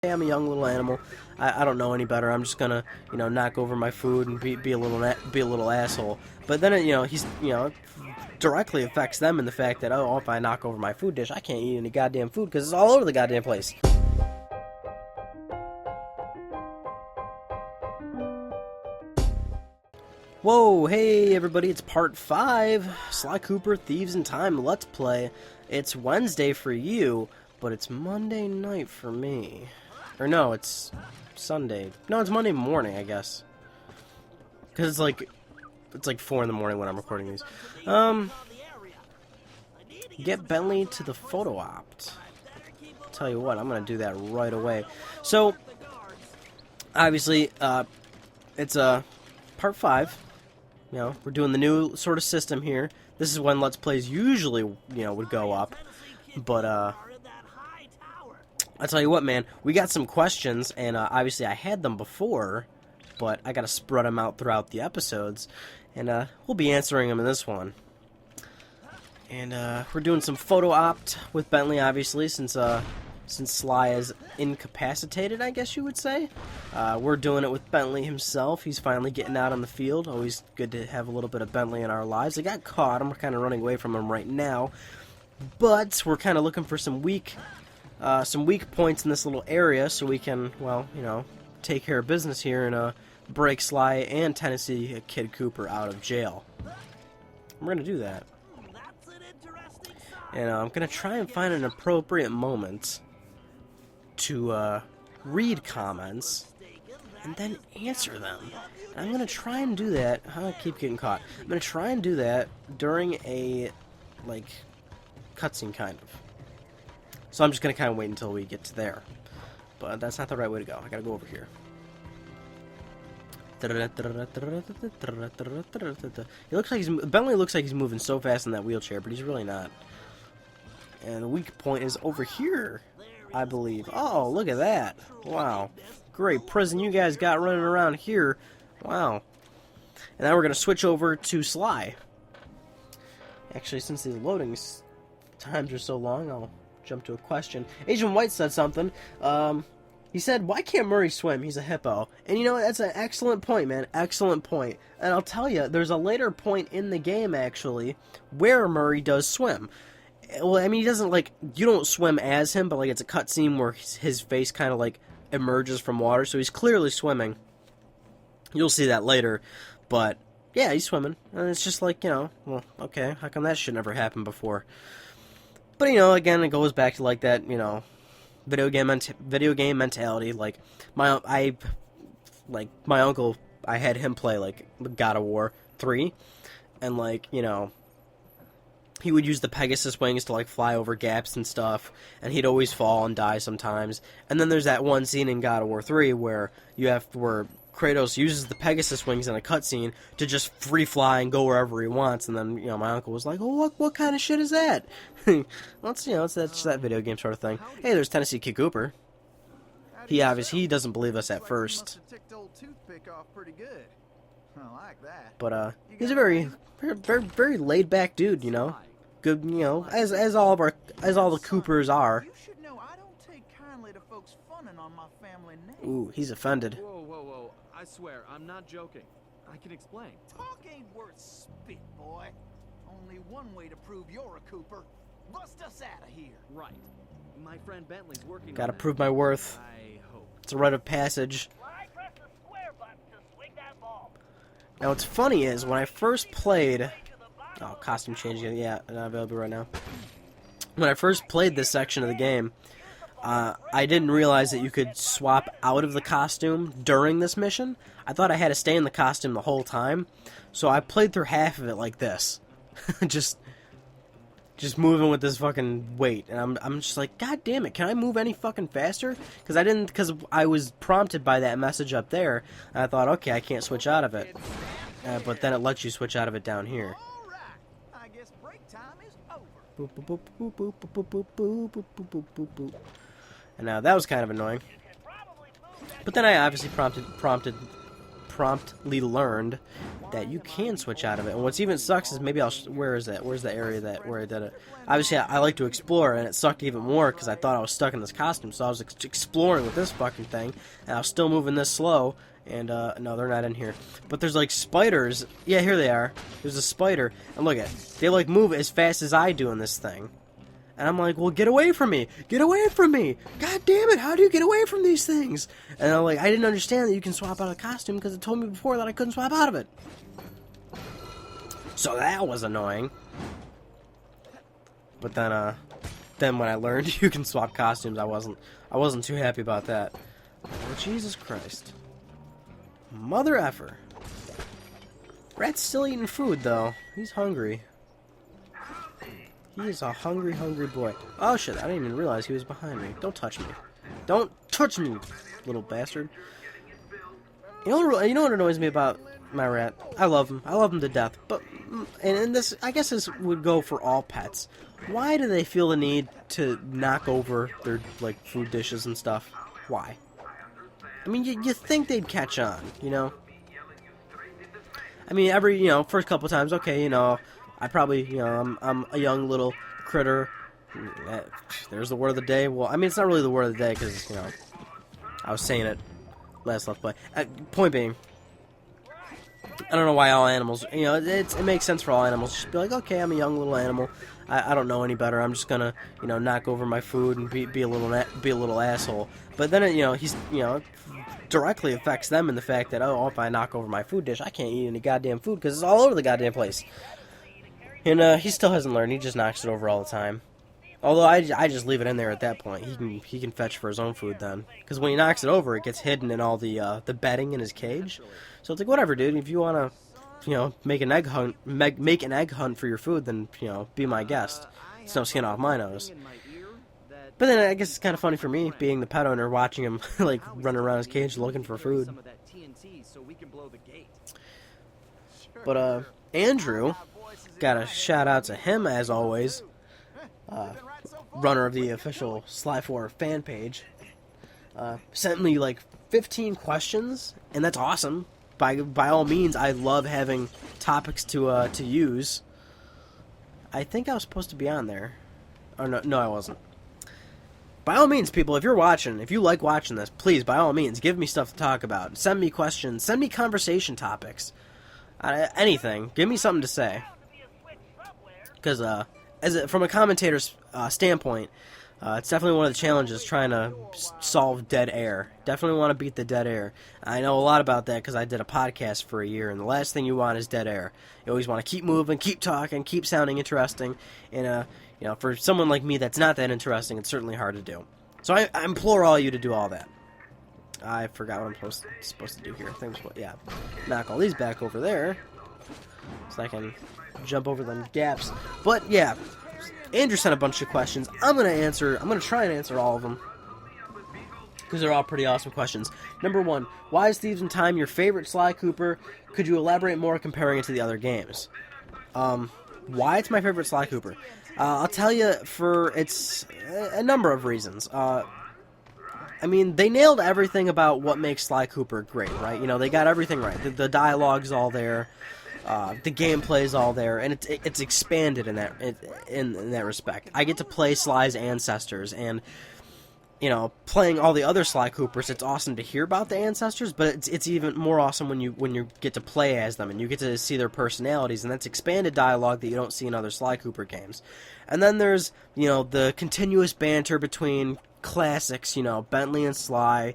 I'm a young little animal. I don't know any better. I'm just gonna, knock over my food and be a little asshole. But then, he's, directly affects them in the fact that, oh, if I knock over my food dish, I can't eat any goddamn food because it's all over the goddamn place. Whoa, hey everybody, it's part 5, Sly Cooper, Thieves in Time, Let's Play. It's Wednesday for you, but it's Monday night for me. Or no, it's Sunday. No, it's Monday morning, I guess. Because it's like 4 in the morning when I'm recording these. Get Bentley to the photo opt. Tell you what, I'm going to do that right away. So, obviously, it's part 5. We're doing the new sort of system here. This is when Let's Plays usually, would go up. But, I'll tell you what, man, we got some questions, and obviously I had them before, but I gotta spread them out throughout the episodes, and we'll be answering them in this one. And we're doing some photo opt with Bentley, obviously, since Sly is incapacitated, I guess you would say. We're doing it with Bentley himself. He's finally getting out on the field. Always good to have a little bit of Bentley in our lives. I got caught. I'm kind of running away from him right now, but we're kind of looking for some weak points in this little area so we can, well, take care of business here and break Sly and Tennessee Kid Cooper out of jail. We're going to do that. And I'm going to try and find an appropriate moment to read comments and then answer them. And I'm going to try and do that. I keep getting caught. I'm going to try and do that during a, cutscene kind of. So I'm just going to kind of wait until we get to there. But that's not the right way to go. I got to go over here. Bentley looks like he's moving so fast in that wheelchair, but he's really not. And the weak point is over here, I believe. Oh, look at that. Wow. Great prison you guys got running around here. Wow. And now we're going to switch over to Sly. Actually, since these loading times are so long, I'll jump to a question. Agent White said something. He said, why can't Murray swim? He's a hippo. And that's an excellent point, man. Excellent point. And I'll tell you, there's a later point in the game, actually, where Murray does swim. Well, I mean, he doesn't, you don't swim as him, but, it's a cutscene where his face kind of, emerges from water, so he's clearly swimming. You'll see that later, but, yeah, he's swimming. And it's just well, okay, how come that shit never happened before? But, again, it goes back to, that, video game mentality. My uncle, I had him play, God of War 3, and, he would use the Pegasus wings to, fly over gaps and stuff, and he'd always fall and die sometimes. And then there's that one scene in God of War 3 where Kratos uses the Pegasus wings in a cutscene to just free fly and go wherever he wants, and then, my uncle was like, oh, what kind of shit is that? Well, it's that video game sort of thing. Hey, there's Tennessee Kid Cooper. He doesn't believe us at first. But, he's a very, very, very laid-back dude, Good, as all the Coopers are. Ooh, he's offended. Whoa. I swear, I'm not joking. I can explain. Talk ain't worth spit, boy. Only one way to prove you're a Cooper. Bust us out of here. Right. My friend Bentley's working Gotta on prove my worth. I hope. It's a rite of passage. Now, what's funny is, when I first played... Oh, costume changing. Yeah, not available right now. When I first played this section of the game, I didn't realize that you could swap out of the costume during this mission. I thought I had to stay in the costume the whole time. So I played through half of it like this. just moving with this fucking weight. And I'm just like, God damn it, can I move any fucking faster? Because I was prompted by that message up there. And I thought, okay, I can't switch out of it. But then it lets you switch out of it down here. I guess break time is over. Boop, boop, boop, boop, boop, boop, boop, boop, boop, boop, boop, boop. And now that was kind of annoying. But then I obviously promptly learned that you can switch out of it. And what's even sucks is maybe where is that? Where's the area where I did it? Obviously, I like to explore, and it sucked even more because I thought I was stuck in this costume. So I was exploring with this fucking thing, and I was still moving this slow. And no, they're not in here. But there's like spiders. Yeah, here they are. There's a spider, and look at it. They like move as fast as I do in this thing. And I'm like, well, get away from me! Get away from me! God damn it! How do you get away from these things? And I'm like, I didn't understand that you can swap out of the costume because it told me before that I couldn't swap out of it. So that was annoying. But then when I learned you can swap costumes, I wasn't too happy about that. Oh, Jesus Christ! Mother effer! Rat's still eating food though. He's hungry. He is a hungry, hungry boy. Oh shit, I didn't even realize he was behind me. Don't touch me. Don't touch me, little bastard. You know what annoys me about my rat? I love him. I love him to death. But, and this, I guess this would go for all pets. Why do they feel the need to knock over their, like, food dishes and stuff? Why? I mean, you think they'd catch on, you know? I mean, first couple times, okay, I probably, I'm a young little critter. There's the word of the day. Well, I mean, it's not really the word of the day because, I was saying it last Let's Play. Point being, I don't know why all animals, it makes sense for all animals. Just be like, okay, I'm a young little animal. I don't know any better. I'm just gonna, knock over my food and be a little asshole. But then, he's, directly affects them in the fact that, oh, if I knock over my food dish, I can't eat any goddamn food because it's all over the goddamn place. And he still hasn't learned. He just knocks it over all the time. Although I just leave it in there at that point. He can fetch for his own food then. Because when he knocks it over, it gets hidden in all the bedding in his cage. So it's like, whatever, dude. If you want to, make an egg hunt for your food, then, be my guest. It's no skin off my nose. But then I guess it's kind of funny for me, being the pet owner, watching him, like, running around his cage looking for food. But, Andrew, got a shout out to him, as always. Runner of the official Sly 4 fan page. Sent me, like, 15 questions, and that's awesome. By all means, I love having topics to use. I think I was supposed to be on there. Oh, no, I wasn't. By all means, people, if you're watching, if you like watching this, please, by all means, give me stuff to talk about. Send me questions. Send me conversation topics. Anything. Give me something to say. Because, from a commentator's standpoint, it's definitely one of the challenges trying to solve dead air. Definitely want to beat the dead air. I know a lot about that because I did a podcast for a year, and the last thing you want is dead air. You always want to keep moving, keep talking, keep sounding interesting, and, for someone like me that's not that interesting, it's certainly hard to do. So I implore all of you to do all that. I forgot what I'm supposed to do here. Knock all these back over there, so I can jump over them gaps. But yeah, Andrew sent a bunch of questions. I'm gonna try and answer all of them because they're all pretty awesome questions. Number one, why is Thieves in Time your favorite Sly Cooper? Could you elaborate more comparing it to the other games? Why it's my favorite Sly Cooper? I'll tell you, it's a number of reasons. I mean, they nailed everything about what makes Sly Cooper great, right? They got everything right. The dialogue's all there. The gameplay's all there, and it's expanded in that respect. I get to play Sly's ancestors, and playing all the other Sly Coopers, it's awesome to hear about the ancestors, but it's even more awesome when you get to play as them and you get to see their personalities, and that's expanded dialogue that you don't see in other Sly Cooper games. And then there's the continuous banter between classics, Bentley and Sly,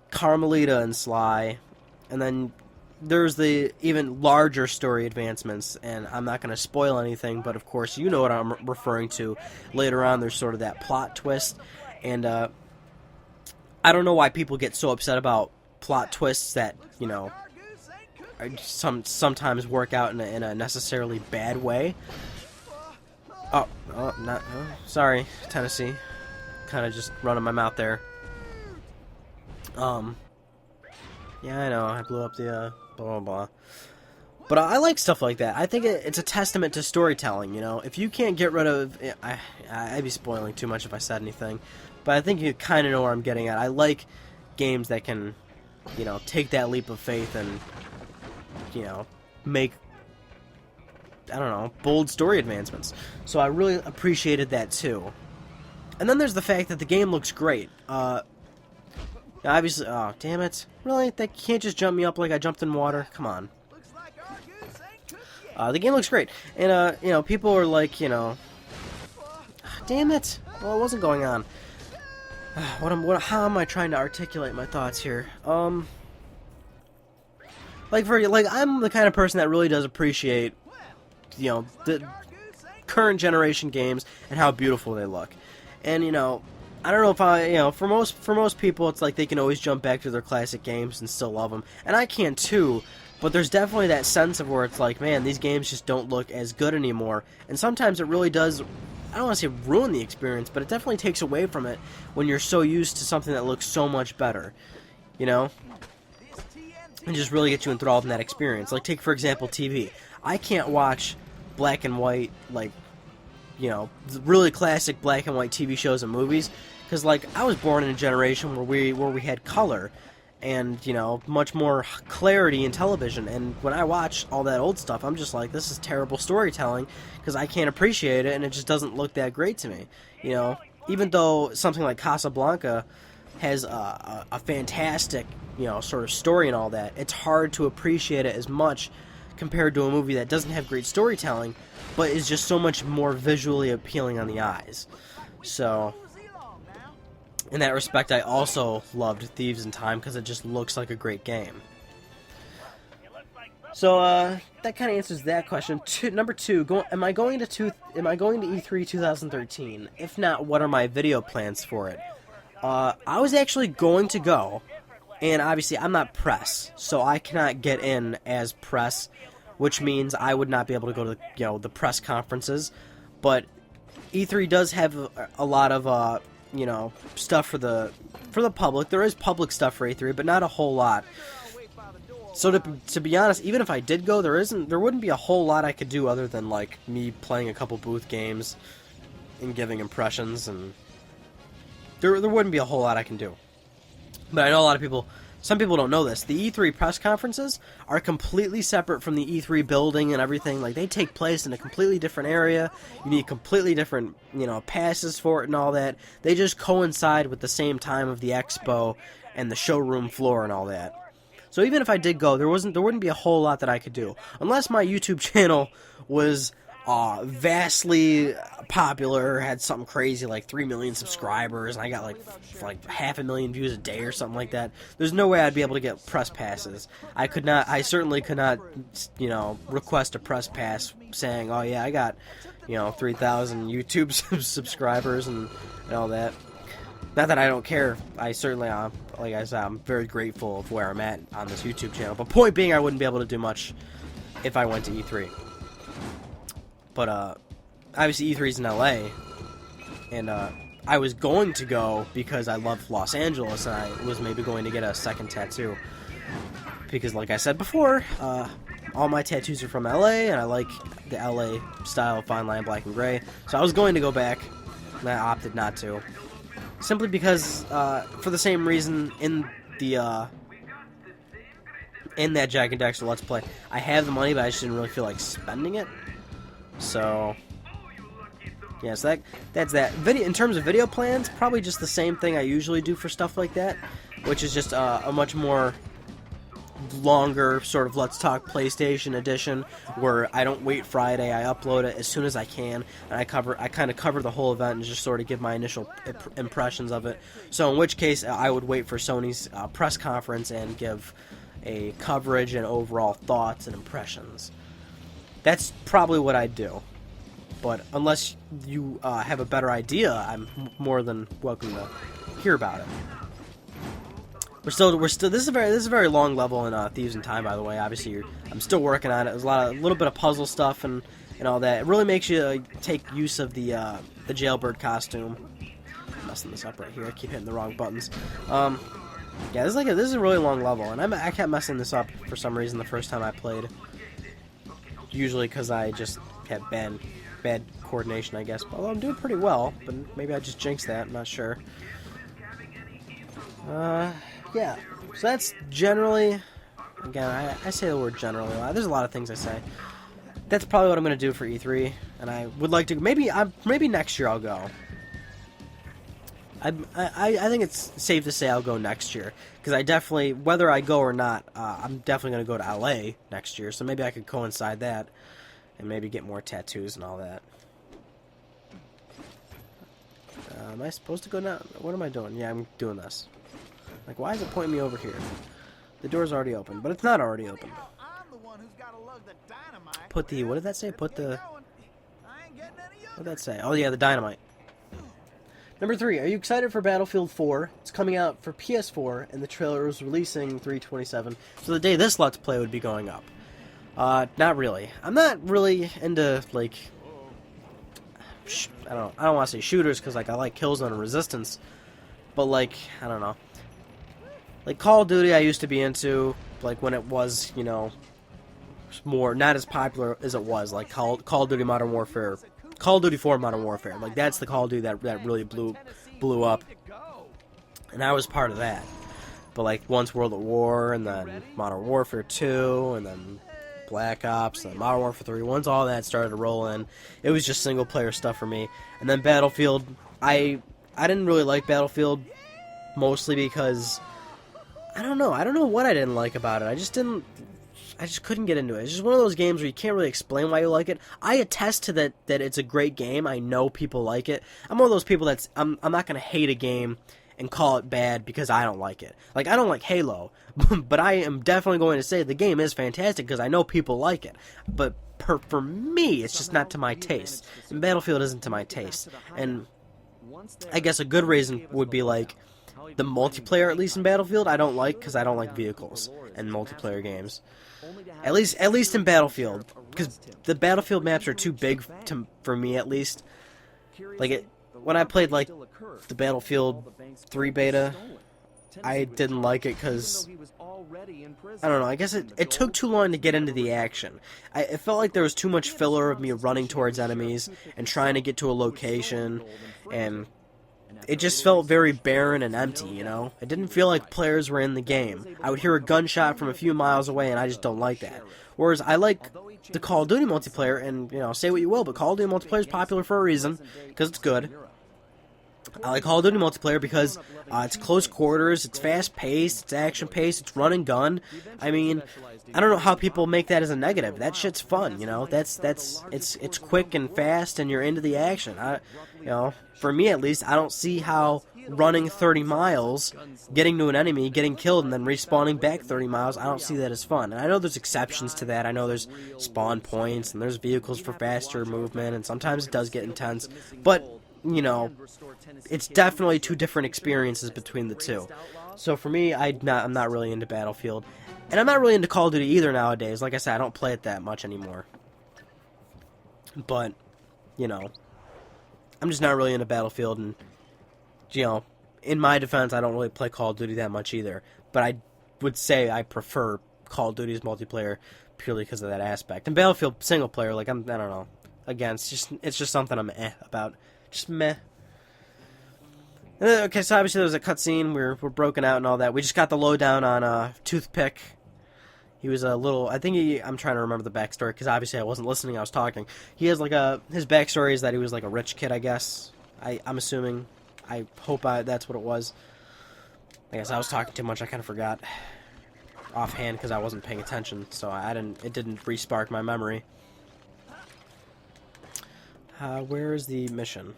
Carmelita and Sly, and then there's the even larger story advancements, and I'm not going to spoil anything, but of course you know what I'm referring to. Later on, there's sort of that plot twist, and I don't know why people get so upset about plot twists that, sometimes work out in a necessarily bad way. Sorry, Tennessee. Kind of just running my mouth there. Yeah, I know, I blew up the, blah, blah, blah. But I like stuff like that. I think it's a testament to storytelling, If you can't get rid of... I'd be spoiling too much if I said anything. But I think you kind of know where I'm getting at. I like games that can, take that leap of faith and, you know, make, I don't know, bold story advancements. So I really appreciated that too. And then there's the fact that the game looks great. Obviously, oh, damn it. Really? That can't just jump me up like I jumped in water? Come on. The game looks great. And, you know, people are like, you know, damn it. Well, it wasn't going on. How am I trying to articulate my thoughts here? I'm the kind of person that really does appreciate, you know, the current generation games and how beautiful they look. And, you know, I don't know if you know, for most people, it's like they can always jump back to their classic games and still love them. And I can too, but there's definitely that sense of where it's like, man, these games just don't look as good anymore. And sometimes it really does, I don't want to say ruin the experience, but it definitely takes away from it when you're so used to something that looks so much better, you know? And just really get you enthralled in that experience. Like, take, for example, TV. I can't watch black and white, like, you know, really classic black and white TV shows and movies, because, like, I was born in a generation where we had color and, you know, much more clarity in television, and when I watch all that old stuff, I'm just like, this is terrible storytelling, because I can't appreciate it, and it just doesn't look that great to me, you know? Even though something like Casablanca has a fantastic, you know, sort of story and all that, it's hard to appreciate it as much compared to a movie that doesn't have great storytelling, but is just so much more visually appealing on the eyes. So, in that respect, I also loved Thieves in Time because it just looks like a great game. So, that kind of answers that question. Number two, am I going to E3 2013? If not, what are my video plans for it? I was actually going to go, and obviously I'm not press, so I cannot get in as press, which means I would not be able to go to the press conferences. But E3 does have a lot of you know, stuff for the public. There is public stuff for E3, but not a whole lot. So to be honest, even if I did go, there wouldn't be a whole lot I could do other than like me playing a couple booth games and giving impressions, and there wouldn't be a whole lot I can do. But I know a lot of people. Some people don't know this. The E3 press conferences are completely separate from the E3 building and everything. Like, they take place in a completely different area. You need completely different, you know, passes for it and all that. They just coincide with the same time of the expo and the showroom floor and all that. So even if I did go, there wouldn't be a whole lot that I could do. Unless my YouTube channel was vastly popular, had something crazy like 3 million subscribers, and I got like 500,000 views a day or something like that. There's no way I'd be able to get press passes. I certainly could not, you know, request a press pass saying, oh yeah, I got, you know, 3,000 YouTube subscribers and all that. Not that I don't care. I certainly, like I said, I'm very grateful of where I'm at on this YouTube channel. But point being, I wouldn't be able to do much if I went to E3. But, obviously E3's in LA, and, I was going to go because I love Los Angeles, and I was maybe going to get a second tattoo. Because, like I said before, all my tattoos are from LA, and I like the LA style of fine line black and gray. So I was going to go back, and I opted not to. Simply because, for the same reason, in that Jack and Dexter Let's Play, I have the money, but I just didn't really feel like spending it. So, yeah, so that's that. In terms of video plans, probably just the same thing I usually do for stuff like that, which is just a much more longer sort of Let's Talk PlayStation edition, where I don't wait Friday, I upload it as soon as I can, and I kind of cover the whole event and just sort of give my initial impressions of it. So in which case, I would wait for Sony's press conference and give a coverage and overall thoughts and impressions. That's probably what I'd do. But unless you have a better idea, I'm more than welcome to hear about it. We're still. This is a very long level in Thieves in Time, by the way. Obviously, I'm still working on it. There's a little bit of puzzle stuff and all that. It really makes you take use of the jailbird costume. I'm messing this up right here. I keep hitting the wrong buttons. Yeah, this is a really long level, and I kept messing this up for some reason the first time I played. Usually because I just had bad coordination, I guess. Although I'm doing pretty well, but maybe I just jinxed that. I'm not sure. Yeah. So that's generally Again, I say the word generally a lot. There's a lot of things I say. That's probably what I'm going to do for E3, and I would like to... Maybe next year I'll go. I think it's safe to say I'll go next year, because I definitely, whether I go or not, I'm definitely going to go to LA next year, so maybe I could coincide that, and maybe get more tattoos and all that. Am I supposed to go now? What am I doing? Yeah, I'm doing this. Like, why is it pointing me over here? The door's already open, but it's not already open. Put the, what did that say? Put the, what did that say? Oh yeah, the dynamite. Number 3, are you excited for Battlefield 4? It's coming out for PS4, and the trailer is releasing 3/27, so the day this Let's Play would be going up. Not really. I'm not really into, like, I don't want to say shooters, because, like, I like Killzone and Resistance, but, like, I don't know. Like, Call of Duty I used to be into, like, when it was, you know, more, not as popular as it was, like Call of Duty Modern Warfare, Call of Duty 4 Modern Warfare, like, that's the Call of Duty that really blew up, and I was part of that. But, like, once World at War, and then Modern Warfare 2, and then Black Ops, and Modern Warfare 3, once all that started to roll in, it was just single-player stuff for me. And then Battlefield, I didn't really like Battlefield, mostly because, I don't know what I didn't like about it. I just couldn't get into it. It's just one of those games where you can't really explain why you like it. I attest to that it's a great game. I know people like it. I'm one of those people I'm not going to hate a game and call it bad because I don't like it. Like, I don't like Halo, but I am definitely going to say the game is fantastic because I know people like it. But for me, it's just not to my taste. And Battlefield isn't to my taste. And I guess a good reason would be, like, the multiplayer, at least in Battlefield, I don't like because I don't like vehicles and multiplayer games. At least in Battlefield, because the Battlefield maps are too big for me, at least. Like, when I played, like, the Battlefield 3 beta, I didn't like it because, I don't know, I guess it took too long to get into the action. It felt like there was too much filler of me running towards enemies and trying to get to a location, and it just felt very barren and empty, you know? It didn't feel like players were in the game. I would hear a gunshot from a few miles away, and I just don't like that. Whereas I like the Call of Duty multiplayer, and, you know, say what you will, but Call of Duty multiplayer is popular for a reason, because it's good. I like Call of Duty multiplayer because it's close quarters, it's fast-paced, it's action-paced, it's run and gun. I mean, I don't know how people make that as a negative. That shit's fun, you know? It's quick and fast, and you're into the action. You know, for me at least, I don't see how running 30 miles, getting to an enemy, getting killed, and then respawning back 30 miles, I don't see that as fun. And I know there's exceptions to that. I know there's spawn points, and there's vehicles for faster movement, and sometimes it does get intense. But, you know, it's definitely two different experiences between the two. So for me, I'm not really into Battlefield. And I'm not really into Call of Duty either nowadays. Like I said, I don't play it that much anymore. But, you know, I'm just not really into Battlefield, and, you know, in my defense, I don't really play Call of Duty that much either. But I would say I prefer Call of Duty's multiplayer purely because of that aspect. And Battlefield single player, like, I don't know. Again, it's just something I'm about. Just meh. Okay, so obviously there was a cutscene. We're broken out and all that. We just got the lowdown on Toothpick. He was a little... I'm trying to remember the backstory, because obviously I wasn't listening, I was talking. He has, like, his backstory is that he was, like, a rich kid, I guess. I'm assuming. I hope that's what it was. I guess I was talking too much, I kind of forgot. Offhand, because I wasn't paying attention, so it didn't re-spark my memory. Where is the mission?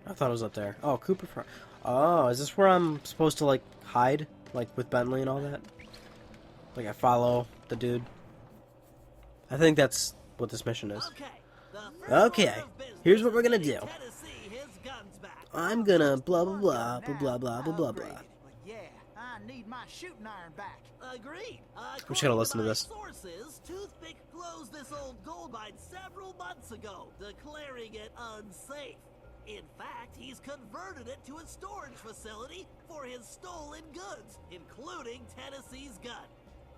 I thought it was up there. Oh, Cooper. Oh, is this where I'm supposed to, like, hide? Like, with Bentley and all that? Like, I follow the dude? I think that's what this mission is. Okay, here's what we're gonna do. I'm gonna blah blah blah blah blah blah blah blah blah. Yeah, I need my shooting iron back. Agreed. I'm just gonna listen to this. Sources, Toothpick closed this old gold mine several months ago, declaring it unsafe. In fact, he's converted it to a storage facility for his stolen goods, including Tennessee's gun.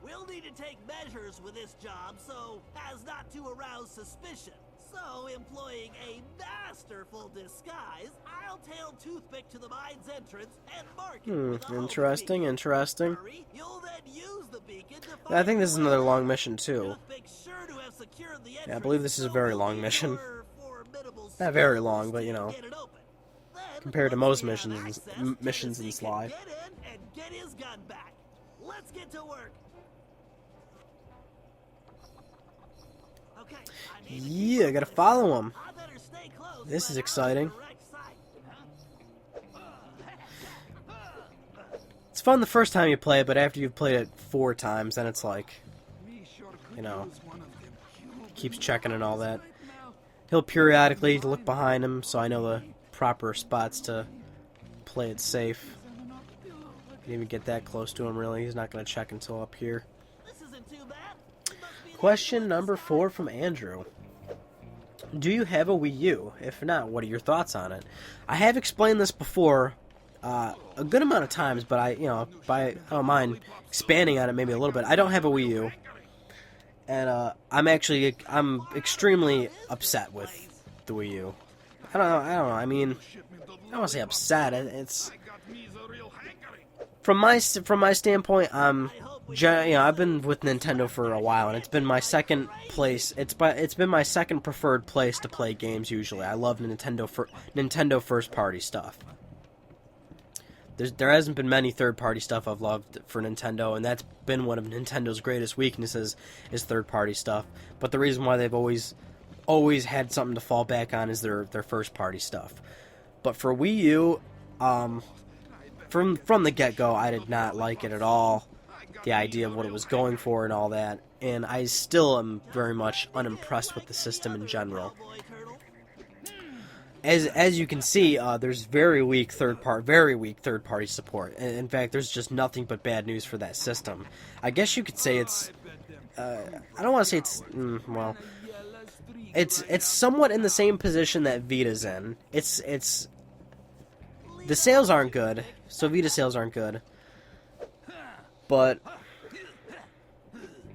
We'll need to take measures with this job so as not to arouse suspicion. So, employing a masterful disguise, I'll tail Toothpick to the mine's entrance and mark it with a Interesting. Hurry, you'll then use the beacon to I think this is another long mission too. Toothpick's sure to have secured the Yeah, I believe this is a very long entrance mission. for formidable Not very skills long, but to you know, get it open. Then, compared to once most we have missions, access, missions in Tennessee Sly. can get in and get his gun back. Let's get to work. Okay, I made the Yeah, I gotta follow him. I better stay close. This is but exciting. on the direct side. It's fun the first time you play it, but after you've played it 4 times, then it's like, you know, keeps checking and all that. He'll periodically look behind him, so I know the proper spots to play it safe. Didn't even get that close to him, really. He's not going to check until up here. This isn't too bad. We must be Question number 4 from Andrew. Do you have a Wii U? If not, what are your thoughts on it? I have explained this before a good amount of times, but I don't mind expanding on it maybe a little bit. I don't have a Wii U, and I'm extremely upset with the Wii U. I don't know. I mean, I don't want to say upset. It's from my standpoint. I've been with Nintendo for a while, and it's been my second place. It's been my second preferred place to play games. Usually, I love Nintendo first party stuff. There hasn't been many third party stuff I've loved for Nintendo, and that's been one of Nintendo's greatest weaknesses is third party stuff. But the reason why they've always had something to fall back on is their first party stuff. But for Wii U, from the get go, I did not like it at all. The idea of what it was going for and all that, and I still am very much unimpressed with the system in general. As you can see, there's very weak third party support. In fact, there's just nothing but bad news for that system. I guess you could say it's I don't want to say it's well, it's somewhat in the same position that Vita's in. It's the sales aren't good, so Vita sales aren't good. But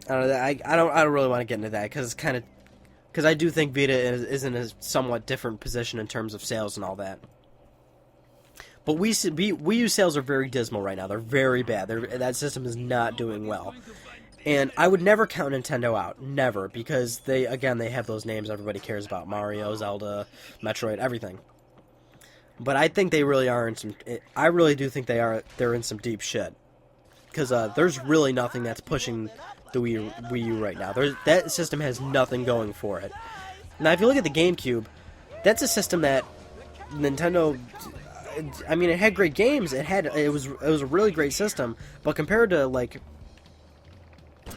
I don't really want to get into that because I do think Vita is in a somewhat different position in terms of sales and all that. But Wii U sales are very dismal right now. They're very bad. That system is not doing well. And I would never count Nintendo out. Never. Because they have those names everybody cares about. Mario, Zelda, Metroid, everything. But I think they really are in some... I really do think they're in some deep shit. Because there's really nothing that's pushing the Wii U right now. That system has nothing going for it. Now, if you look at the GameCube, that's a system that Nintendo... I mean, it had great games. It was a really great system. But compared to, like,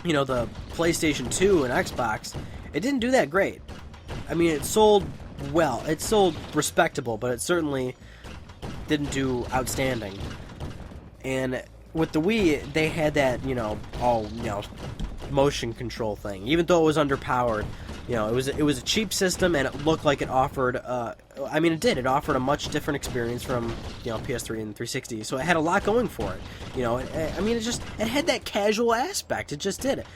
the PlayStation 2 and Xbox, it didn't do that great. I mean, it sold well. It sold respectable, but it certainly didn't do outstanding. And with the Wii, they had that, motion control thing. Even though it was underpowered, it was a cheap system, and it looked like it offered, it offered a much different experience from, PS3 and 360, so it had a lot going for it. It had that casual aspect. It just did it.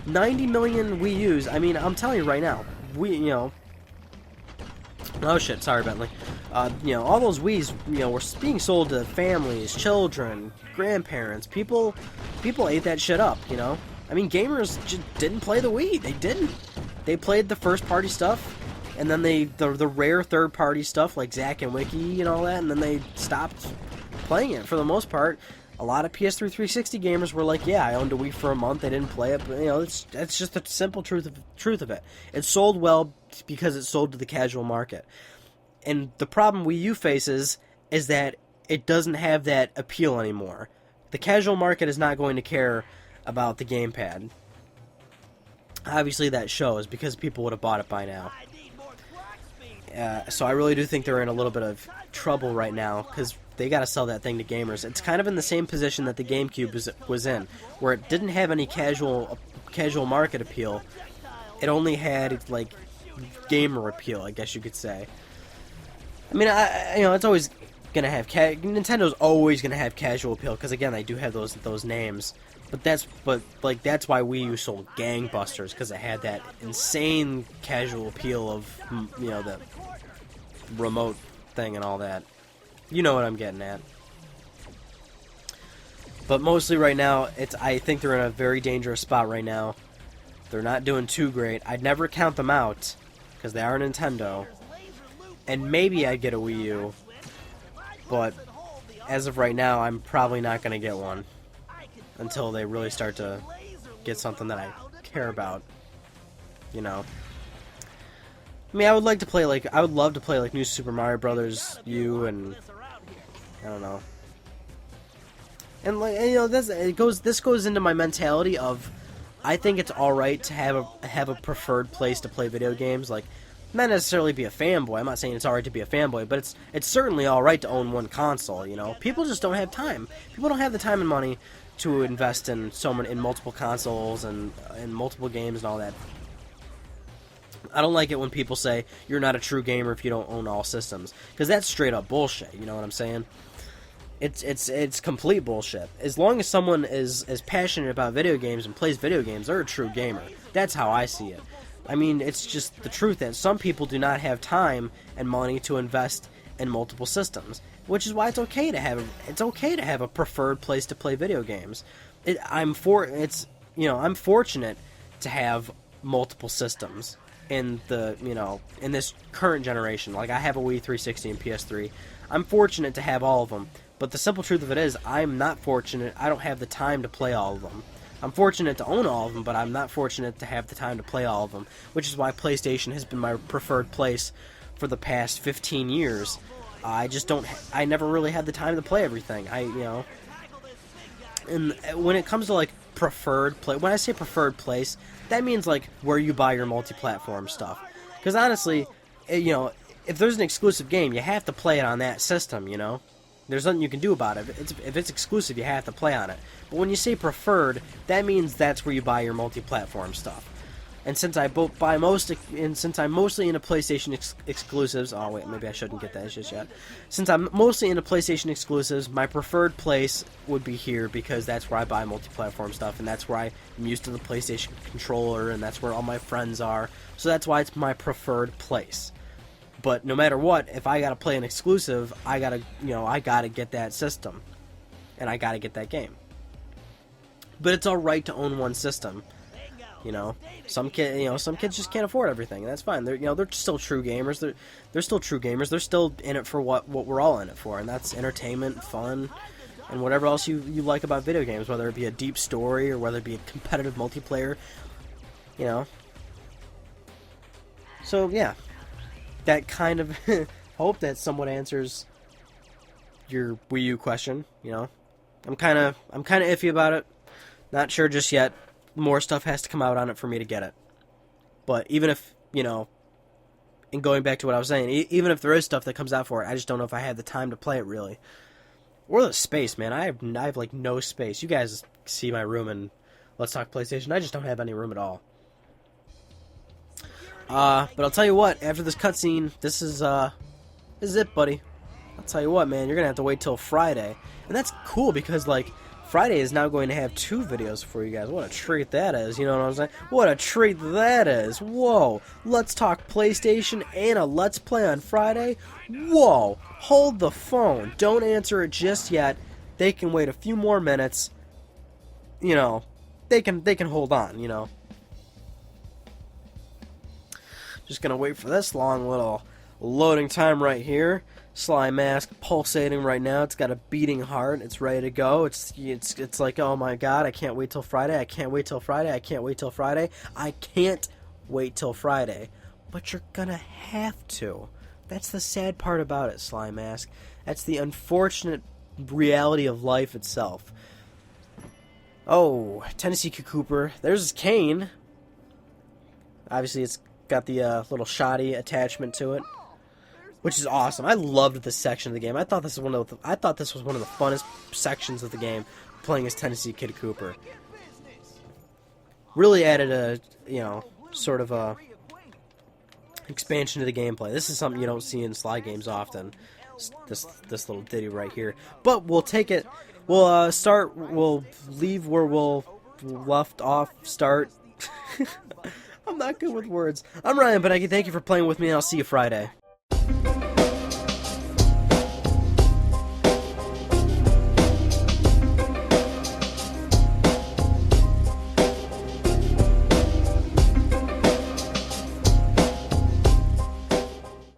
90 million Wii U's, I'm telling you right now, oh shit, sorry Bentley. All those Wii's, were being sold to families, children, grandparents. People ate that shit up, gamers just didn't play the Wii. They didn't. They played the first party stuff, and then the rare third party stuff like Zack and Wiki and all that, and then they stopped playing it for the most part. A lot of PS3 360 gamers were like, yeah, I owned a Wii for a month, they didn't play it, but that's just the simple truth of it. It sold well because it sold to the casual market. And the problem Wii U faces is that it doesn't have that appeal anymore. The casual market is not going to care about the gamepad. Obviously that shows because people would have bought it by now. So I really do think they're in a little bit of trouble right now because they got to sell that thing to gamers. It's kind of in the same position that the GameCube was in, where it didn't have any casual market appeal. It only had like gamer appeal, I guess you could say. It's always gonna have Nintendo's always gonna have casual appeal because again they do have those names. But that's why Wii U sold gangbusters because it had that insane casual appeal of the remote thing and all that. You know what I'm getting at. But mostly right now, I think they're in a very dangerous spot right now. They're not doing too great. I'd never count them out, because they are Nintendo. And maybe I'd get a Wii U, but as of right now, I'm probably not going to get one until they really start to get something that I care about, you know. I mean, I would love to play like New Super Mario Brothers U, and I don't know. And like, you know, this goes into my mentality of, I think it's all right to have a preferred place to play video games. Like, not necessarily be a fanboy. I'm not saying it's all right to be a fanboy, but it's certainly all right to own one console. You know, people just don't have time. People don't have the time and money to invest in multiple consoles and multiple games and all that. I don't like it when people say you're not a true gamer if you don't own all systems, because that's straight up bullshit. You know what I'm saying? It's complete bullshit. As long as someone is passionate about video games and plays video games, they're a true gamer. That's how I see it. I mean, it's just the truth that some people do not have time and money to invest in multiple systems, which is why it's okay to have a preferred place to play video games. I'm fortunate to have multiple systems in this current generation. Like, I have a Wii 360 and PS3. I'm fortunate to have all of them. But the simple truth of it is, I'm not fortunate. I don't have the time to play all of them. I'm fortunate to own all of them, but I'm not fortunate to have the time to play all of them, which is why PlayStation has been my preferred place for the past 15 years. I never really had the time to play everything. And when it comes to like preferred play, when I say preferred place, that means like where you buy your multi-platform stuff. Because honestly, if there's an exclusive game, you have to play it on that system, you know? There's nothing you can do about it. If it's exclusive, you have to play on it. But when you say preferred, that means that's where you buy your multi-platform stuff. And since I'm mostly into PlayStation exclusives, oh wait, maybe I shouldn't get that just yet. Since I'm mostly into PlayStation exclusives, my preferred place would be here, because that's where I buy multi-platform stuff, and that's where I'm used to the PlayStation controller, and that's where all my friends are. So that's why it's my preferred place. But no matter what, if I gotta play an exclusive, I gotta get that system, and I gotta get that game. But it's all right to own one system. You know, some kids just can't afford everything, and that's fine. They're still true gamers. They're still true gamers. They're still in it for what we're all in it for, and that's entertainment, fun, and whatever else you like about video games, whether it be a deep story or whether it be a competitive multiplayer. You know. So yeah. That kind of hope that somewhat answers your Wii U question. You know, I'm kind of iffy about it. Not sure just yet. More stuff has to come out on it for me to get it. But even if, and going back to what I was saying, even if there is stuff that comes out for it, I just don't know if I have the time to play it really, or the space. Man, I have like no space. You guys see my room and Let's Talk PlayStation. I just don't have any room at all. But I'll tell you what, after this cutscene, this is it, buddy. I'll tell you what, man, you're gonna have to wait till Friday. And that's cool, because, like, Friday is now going to have 2 videos for you guys. What a treat that is, you know what I'm saying? What a treat that is. Whoa, Let's Talk PlayStation and a Let's Play on Friday? Whoa, hold the phone. Don't answer it just yet. They can wait a few more minutes. You know, they can hold on, you know. Just gonna wait for this long little loading time right here. Sly Mask pulsating right now. It's got a beating heart. It's ready to go. It's like, oh my god, I can't wait till Friday. I can't wait till Friday. I can't wait till Friday. I can't wait till Friday. But you're gonna have to. That's the sad part about it, Sly Mask. That's the unfortunate reality of life itself. Oh, Tennessee Cooper. There's his cane. Obviously, it's got the little shoddy attachment to it, which is awesome. I loved this section of the game. I thought this was one of the funnest sections of the game, playing as Tennessee Kid Cooper. Really added a sort of a expansion to the gameplay. This is something you don't see in Sly games often. This little ditty right here. But we'll take it. We'll leave where we'll left off. Start. I'm not good with words. I'm Ryan, but I can thank you for playing with me, and I'll see you Friday.